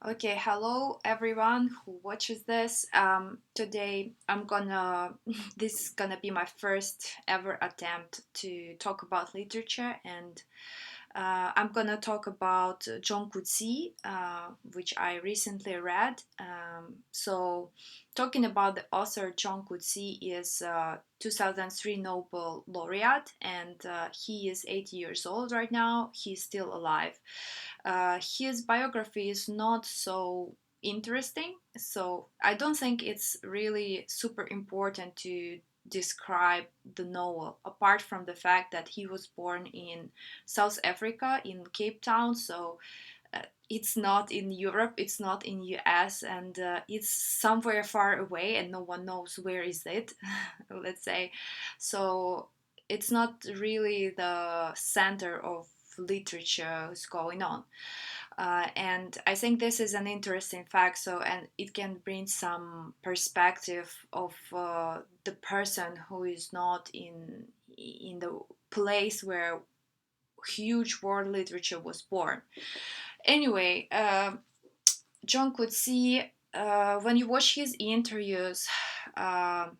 Okay, hello everyone who watches this. Today I'm gonna, this is gonna be my first ever attempt to talk about literature, and I'm gonna talk about John Coetzee, which I recently read. Talking about the author John Coetzee is 2003 Nobel laureate, and he is 80 years old right now. He's still alive. His biography is not so interesting, so I don't think it's really super important to describe the novel, apart from the fact that he was born in South Africa, in Cape Town. It's not in Europe, it's not in US, and it's somewhere far away and no one knows where is it. Let's say. So it's not really the center of literature is going on. And I think this is an interesting fact. And it can bring some perspective of the person who is not in the place where huge world literature was born. Anyway, John could see when you watch his interviews. Uh,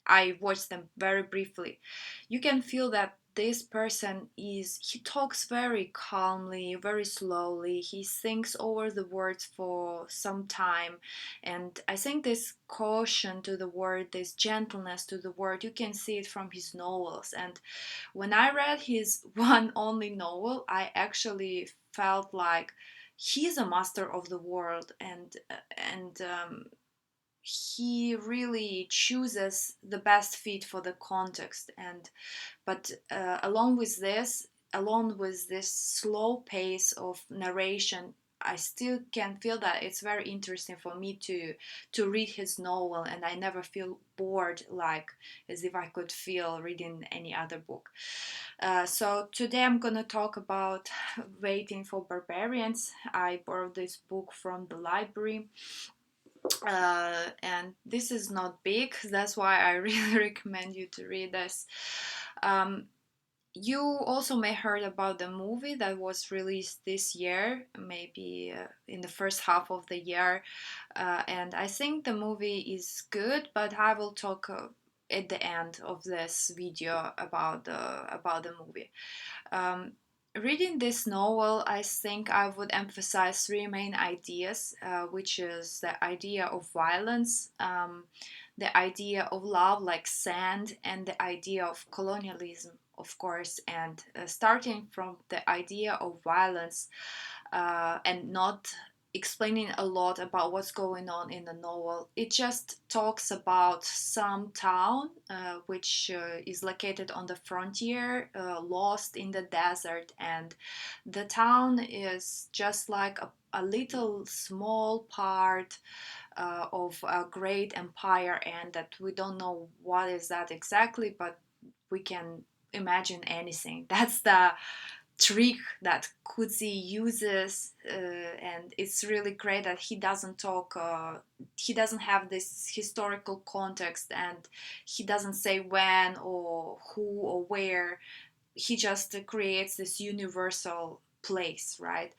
I watched them very briefly. You can feel that this person he talks very calmly, very slowly. He thinks over the words for some time. And I think this caution to the word, this gentleness to the word, you can see it from his novels. And when I read his one only novel, I actually felt like he's a master of the world, and he really chooses the best fit for the context. And but along with this slow pace of narration, I still can feel that it's very interesting for me to read his novel, and I never feel bored like as if I could feel reading any other book. So today I'm gonna talk about Waiting for Barbarians. I borrowed this book from the library, and this is not big. That's why I really recommend you to read this. Um, you also may heard about the movie that was released this year, maybe in the first half of the year, and I think the movie is good. But I will talk at the end of this video about the movie. Um, Reading this novel, I think I would emphasize three main ideas, which is the idea of violence, the idea of love like sand, and the idea of colonialism, of course. And starting from the idea of violence, and not explaining a lot about what's going on in the novel. It just talks about some town which is located on the frontier, lost in the desert, and the town is just like a little small part of a great empire, and that we don't know what is that exactly, but we can imagine anything. That's the trick that Coetzee uses, and it's really great that he doesn't talk. He doesn't have this historical context, and he doesn't say when or who or where. He just creates this universal place, right?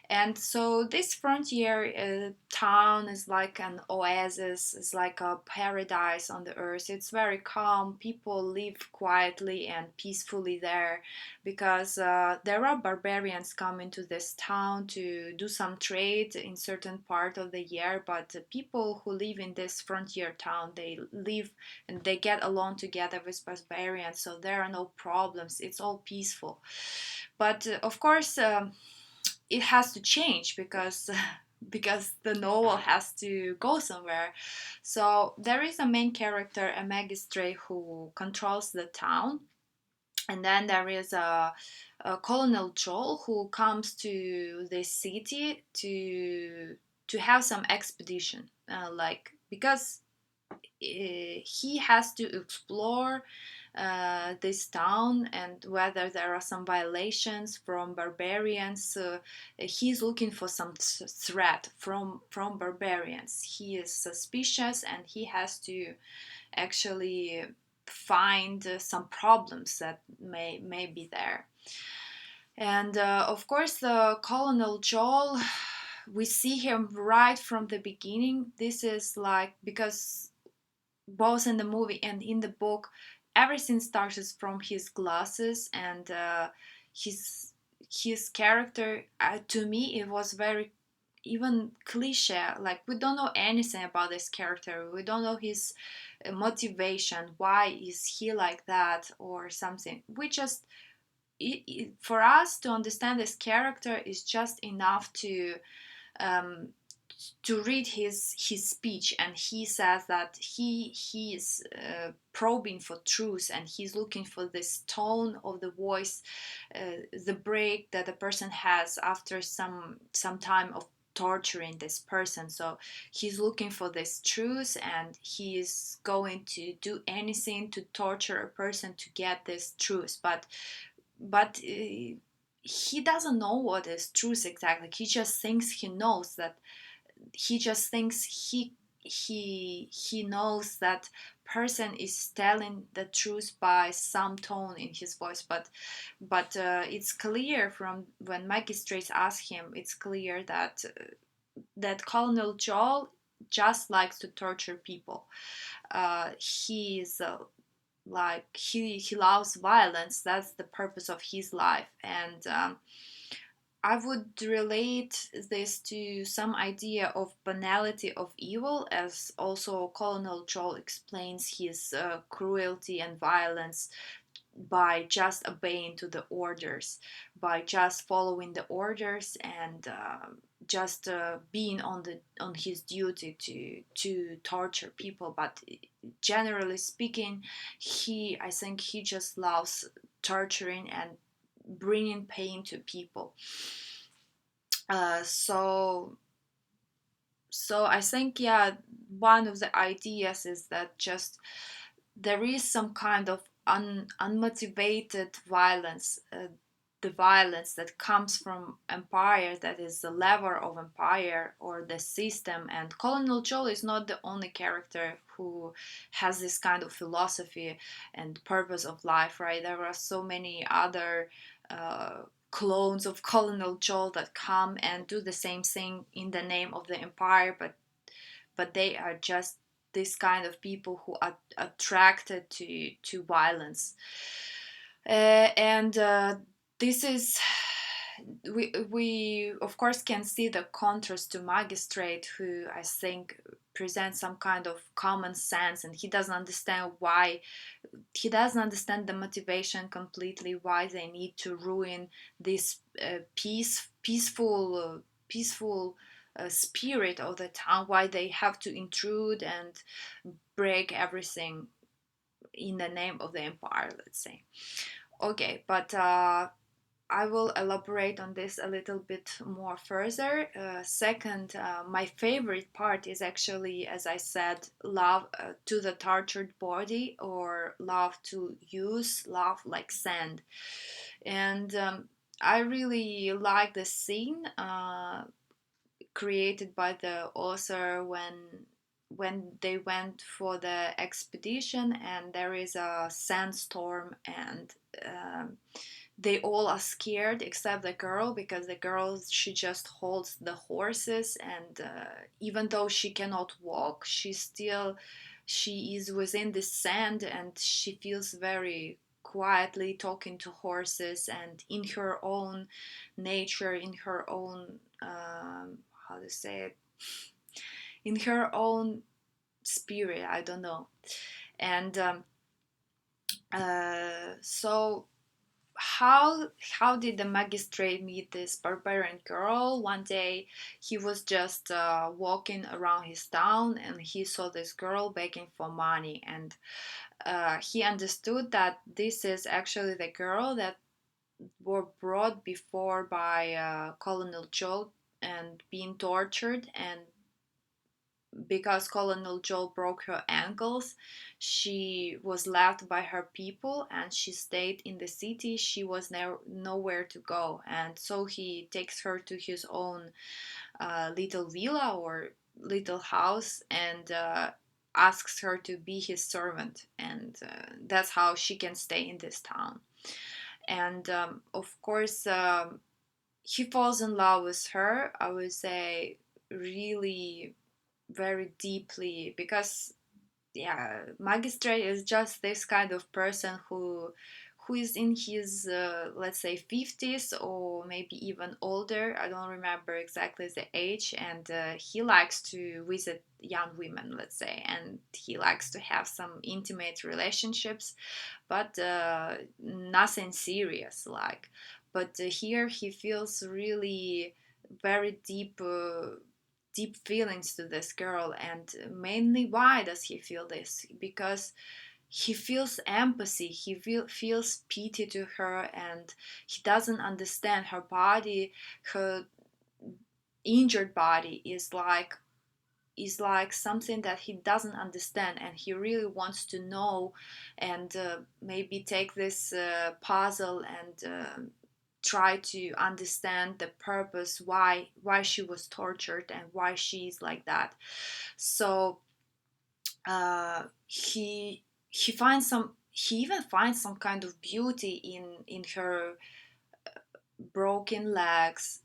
And so this frontier town is like an oasis, it's like a paradise on the earth. It's very calm. People live quietly and peacefully there because there are barbarians coming to this town to do some trade in certain part of the year. But the people who live in this frontier town, they live and they get along together with barbarians, so there are no problems. It's all peaceful. But of course, it has to change because because the novel has to go somewhere. So there is a main character, a magistrate who controls the town, and then there is a Colonel Joel who comes to the city to have some expedition, like because he has to explore this town and whether there are some violations from barbarians. He's looking for some threat from barbarians. He is suspicious and he has to actually find some problems that may be there. And of course, the Colonel Joel. we see him right from the beginning. This is like, because both in the movie and in the book, everything starts from his glasses, and his his character, to me it was very even cliche. Like, we don't know anything about this character, we don't know his motivation, why is he like that or something. We just, for us to understand this character is just enough um, to read his speech, and he says that he is probing for truth, and he's looking for this tone of the voice, the break that a person has after some time of torturing this person. So he's looking for this truth, and he is going to do anything to torture a person to get this truth. But he doesn't know what is truth exactly. He just thinks he knows that. He just thinks he knows that person is telling the truth by some tone in his voice. But it's clear from when magistrates ask him, it's clear that that Colonel Joel just likes to torture people. He's like he loves violence. That's the purpose of his life. And I would relate this to some idea of banality of evil, as also Colonel Joel explains his cruelty and violence by just obeying to the orders, by just following the orders, and just being on his duty to torture people. But generally speaking, I think he just loves torturing and bringing pain to people. So I think, yeah, one of the ideas is that just there is some kind of unmotivated violence, the violence that comes from empire, that is the lever of empire or the system. And Colonel Joel is not the only character who has this kind of philosophy and purpose of life, right? There are so many other uh, clones of Colonel Joel that come and do the same thing in the name of the empire, but they are just this kind of people who are attracted to violence. And this is, we of course can see the contrast to magistrate, who I think presents some kind of common sense, and he doesn't understand why, he doesn't understand the motivation completely, why they need to ruin this peaceful spirit of the town, why they have to intrude and break everything in the name of the empire, let's say. Okay, but I will elaborate on this a little bit more further. Second, my favorite part is actually, as I said, love to the tortured body, or love to use love like sand. And I really like the scene created by the author when they went for the expedition, and there is a sandstorm, and they all are scared except the girl, because the girl, she just holds the horses, and even though she cannot walk, she is within the sand, and she feels very quietly talking to horses, and in her own nature, in her own how to say it, in her own spirit, I don't know. And so how did the magistrate meet this barbarian girl? One day he was just walking around his town, and he saw this girl begging for money, and he understood that this is actually the girl that were brought before by Colonel Joe and being tortured. And because Colonel Joel broke her ankles, she was left by her people, and she stayed in the city. She was nowhere to go. And so he takes her to his own little villa or little house, and asks her to be his servant. And that's how she can stay in this town. And of course, he falls in love with her, I would say, really very deeply, because yeah, magistrate is just this kind of person who is in his let's say 50s or maybe even older. I don't remember exactly the age, and he likes to visit young women, let's say, and he likes to have some intimate relationships, but nothing serious, like. But here he feels really very deep feelings to this girl. And mainly, why does he feel this? Because he feels empathy, feels pity to her, and he doesn't understand her body. Her injured body is like something that he doesn't understand, and he really wants to know, and maybe take this puzzle and try to understand the purpose, why she was tortured and why she's like that. So he even finds some kind of beauty in her broken legs,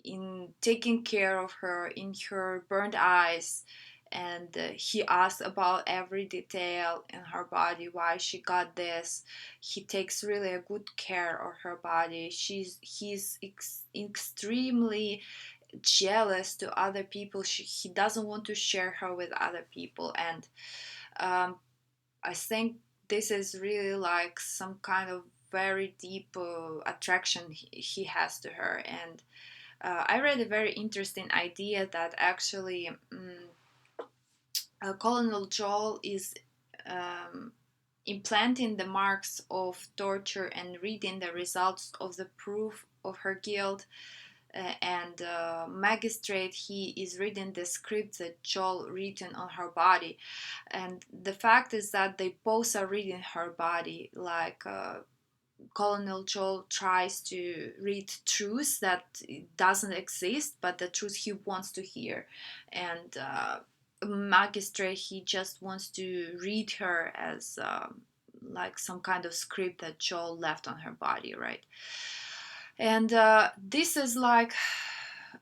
in taking care of her, in her burned eyes. And he asks about every detail in her body, why she got this. He takes really a good care of her body. He's extremely jealous to other people. He doesn't want to share her with other people. And um, I think this is really like some kind of very deep attraction he has to her. And I read a very interesting idea that actually Colonel Joel is um, implanting the marks of torture and reading the results of the proof of her guilt. And magistrate, he is reading the script that Joel written on her body. And the fact is that they both are reading her body, like Colonel Joel tries to read truth that doesn't exist, but the truth he wants to hear. And magistrate, he just wants to read her as like some kind of script that Joel left on her body, right? And this is like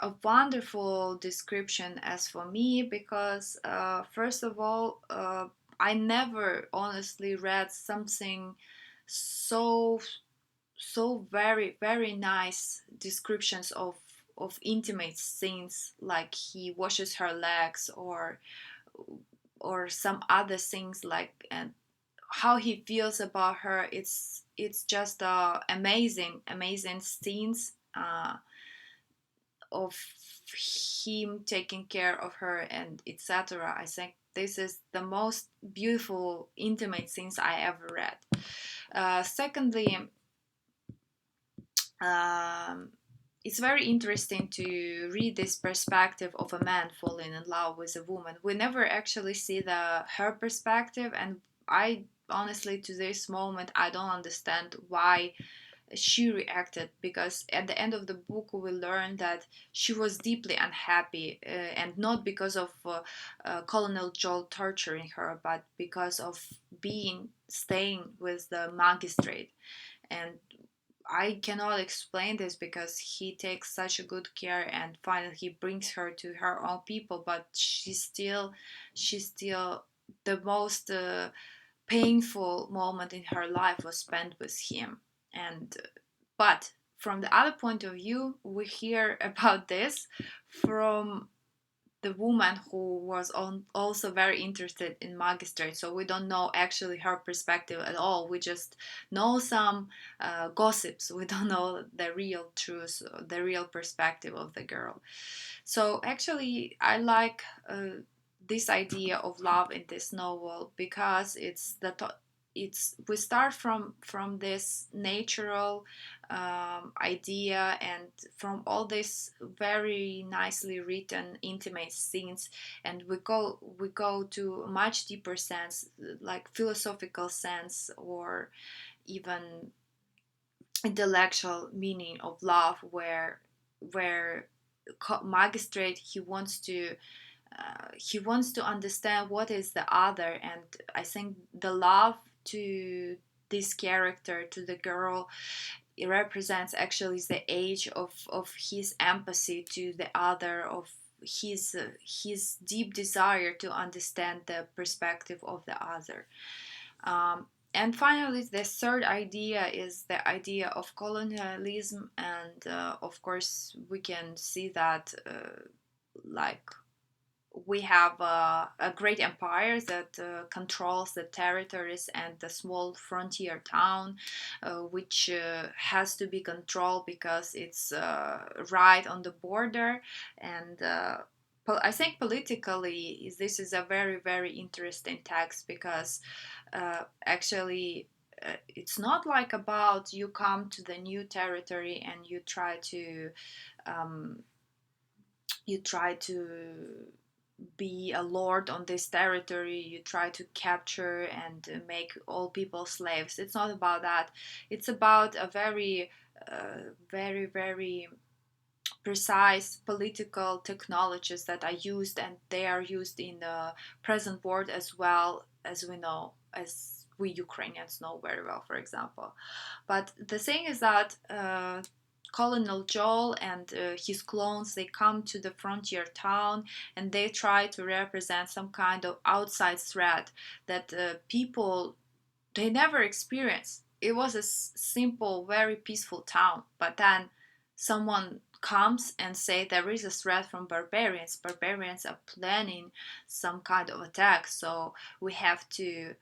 a wonderful description as for me, because first of all, I never honestly read something so very nice descriptions of intimate scenes, like he washes her legs, or some other things, like, and how he feels about her. It's just amazing scenes of him taking care of her and etc. I think this is the most beautiful intimate scenes I ever read. Secondly, um, it's very interesting to read this perspective of a man falling in love with a woman. We never actually see the her perspective, and I honestly, to this moment, I don't understand why she reacted, because at the end of the book we learn that she was deeply unhappy, and not because of Colonel Joel torturing her, but because of staying with the magistrate. And I cannot explain this, because he takes such a good care, and finally he brings her to her own people, but she's still the most painful moment in her life was spent with him. And but from the other point of view, we hear about this from the woman who was also very interested in magistrate. So we don't know actually her perspective at all. We just know some gossips. We don't know the real truth, the real perspective of the girl. So actually, I like this idea of love in this novel, because it's we start from this natural idea, and from all these very nicely written intimate scenes, and we go to a much deeper sense, like philosophical sense, or even intellectual meaning of love, where magistrate, he wants to understand what is the other. And I think the love to this character, to the girl, it represents actually the age of his empathy to the other, of his deep desire to understand the perspective of the other. um, and finally, the third idea is the idea of colonialism, and of course we can see that like we have a great empire that controls the territories and the small frontier town, which has to be controlled because it's right on the border. And I think politically, this is a very, very interesting text because actually it's not like about you come to the new territory and um, you try to be a lord on this territory, you try to capture and make all people slaves. It's not about that. It's about a very very, very precise political technologies that are used, and they are used in the present world as well, as we know, as we Ukrainians know very well, for example. But the thing is that Colonel Joel and his clones, they come to the frontier town and they try to represent some kind of outside threat that people, they never experienced. It was a simple, very peaceful town, but then someone comes and say there is a threat from barbarians. Barbarians are planning some kind of attack, so we have to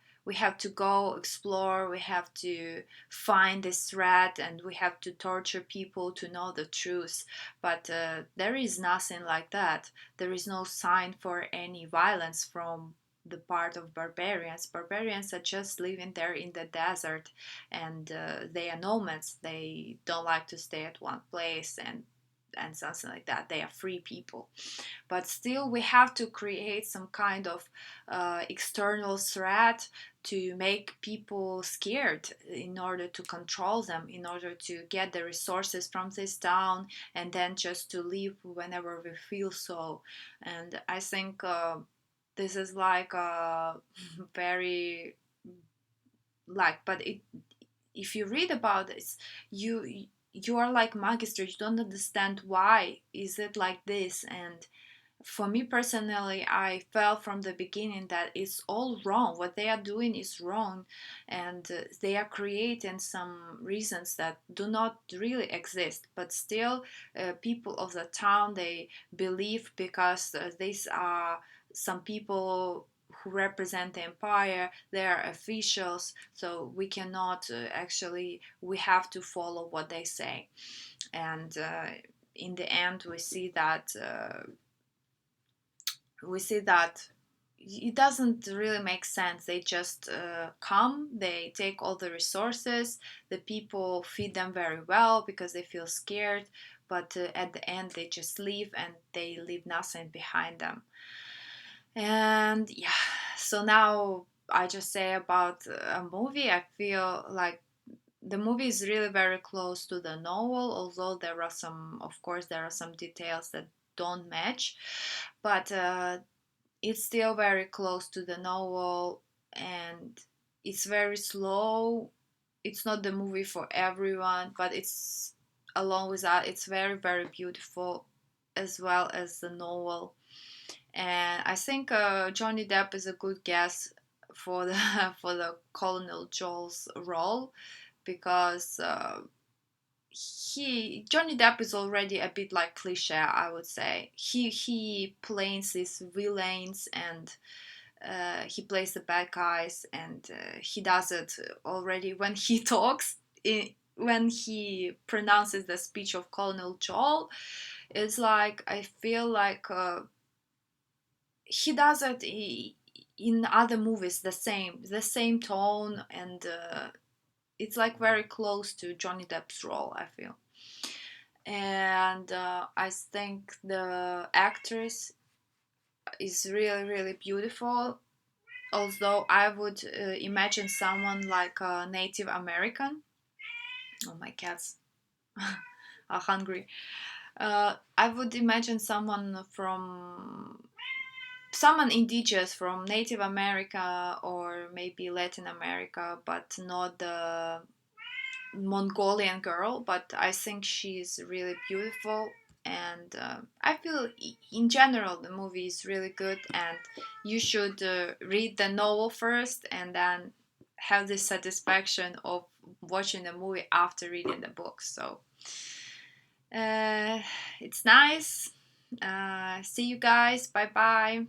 go explore, we have to find this threat, and we have to torture people to know the truth. But there is nothing like that. There is no sign for any violence from the part of barbarians. Barbarians are just living there in the desert, and they are nomads. They don't like to stay at one place and something like that. They are free people. But still, we have to create some kind of external threat to make people scared in order to control them, in order to get the resources from this town, and then just to leave whenever we feel so. And I think this is like a very like, but it, if you read about this, you are like magister, you don't understand why is it like this. And for me personally, I felt from the beginning that it's all wrong. What they are doing is wrong, and they are creating some reasons that do not really exist. But still, people of the town, they believe because these are some people who represent the empire, they are officials, so we cannot actually, we have to follow what they say. And in the end, we see that it doesn't really make sense. They just come, they take all the resources, the people feed them very well because they feel scared, but at the end they just leave and they leave nothing behind them. And yeah, so now I just say about a movie. I feel like the movie is really very close to the novel, although there are some, of course, there are some details that don't match, but it's still very close to the novel, and it's very slow. It's not the movie for everyone, but it's, along with that, it's very, very beautiful as well as the novel. And I think Johnny Depp is a good guess for the for the Colonel Joel's role, because he Johnny Depp is already a bit like cliche, I would say. He plays these villains, and he plays the bad guys, and he does it already when he talks. When he pronounces the speech of Colonel Joel, it's like I feel like he does it in other movies the same tone, and it's like very close to Johnny Depp's role, I feel. And I think the actress is really, really beautiful. Although I would imagine someone like a Native American. Oh, my cats are hungry. I would imagine someone indigenous from Native America or maybe Latin America, but not the Mongolian girl, but I think she's really beautiful. And I feel in general the movie is really good, and you should read the novel first and then have the satisfaction of watching the movie after reading the book. So uh, it's nice. See you guys. Bye bye.